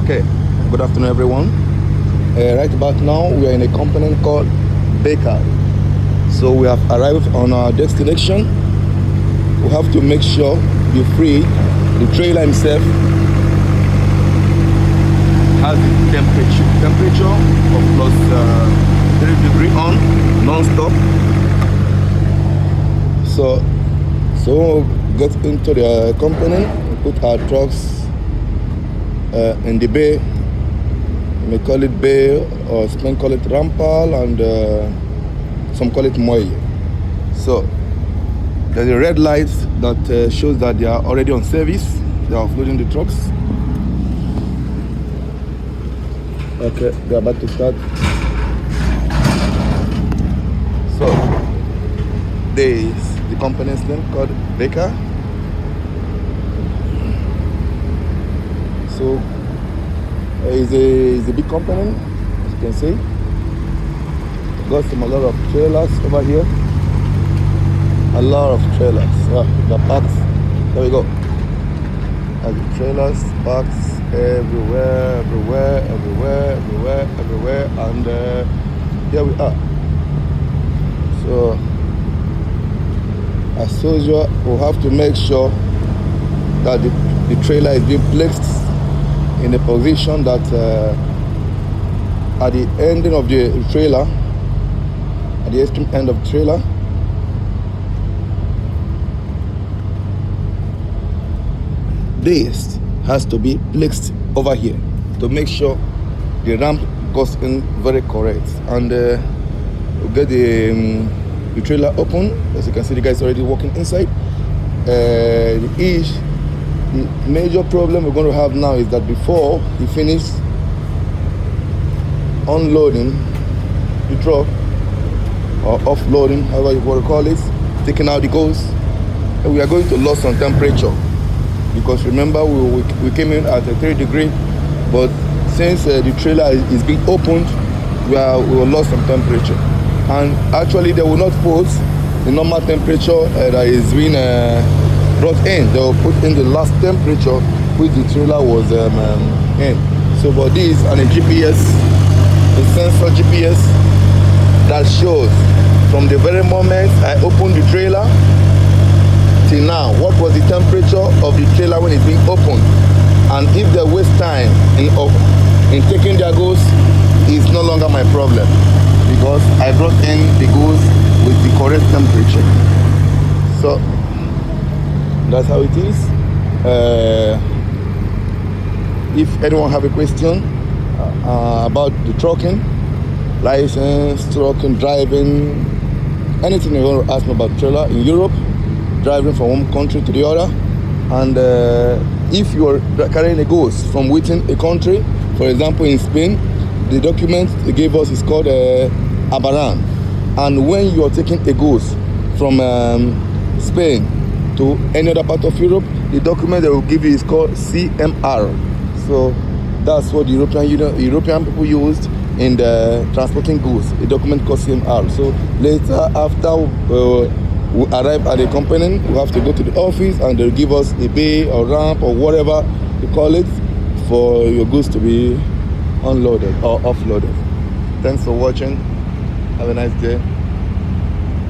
Okay, good afternoon everyone. Right about now we are in a company called Bakker. So we have arrived on our destination. We have to make sure the trailer himself has the temperature of plus 3 degrees on non-stop. So we'll get into the company, put our trucks in the bay. You may call it bay, or some call it rampal, and some call it moy. So there's a red light that shows that they are already on service. They are offloading the trucks. Okay, they're about to start. So there's the company's name called Bakker. So it's a big company, as you can see. Got a lot of trailers over here. A lot of trailers. The parks. There we go. And the trailers, parks everywhere, and here we are. So as usual, we'll have to make sure that the trailer is being placed in a position that at the ending of the trailer, at the extreme end of the trailer, this has to be placed over here to make sure the ramp goes in very correct. And we'll get the trailer open. As you can see, the guys already walking inside. The major problem we're going to have now is that before he finishes unloading the truck, or offloading, however you want to call it, taking out the goods, we are going to lose some temperature, because remember we came in at a 3 degree, but since the trailer is being opened, we will lose some temperature, and actually they will not put the normal temperature that is being brought in. They will put in the last temperature which the trailer was in. So but this is on a GPS, a sensor GPS that shows from the very moment I opened the trailer till now what was the temperature of the trailer when it's being opened. And if they waste time in taking their goods, it's no longer my problem, because I brought in the goods with the correct temperature. So that's how it is. If anyone have a question about the trucking, license, trucking, driving, anything you want to ask me about trailer in Europe, driving from one country to the other, and if you are carrying a goods from within a country, for example in Spain, the document they gave us is called Abaran, and when you are taking a goods from Spain to any other part of Europe, the document they will give you is called CMR. So that's what the European people used in the transporting goods, a document called CMR. So later, after we arrive at the company, we have to go to the office and they'll give us a bay or ramp or whatever you call it for your goods to be unloaded or offloaded. Thanks for watching. Have a nice day.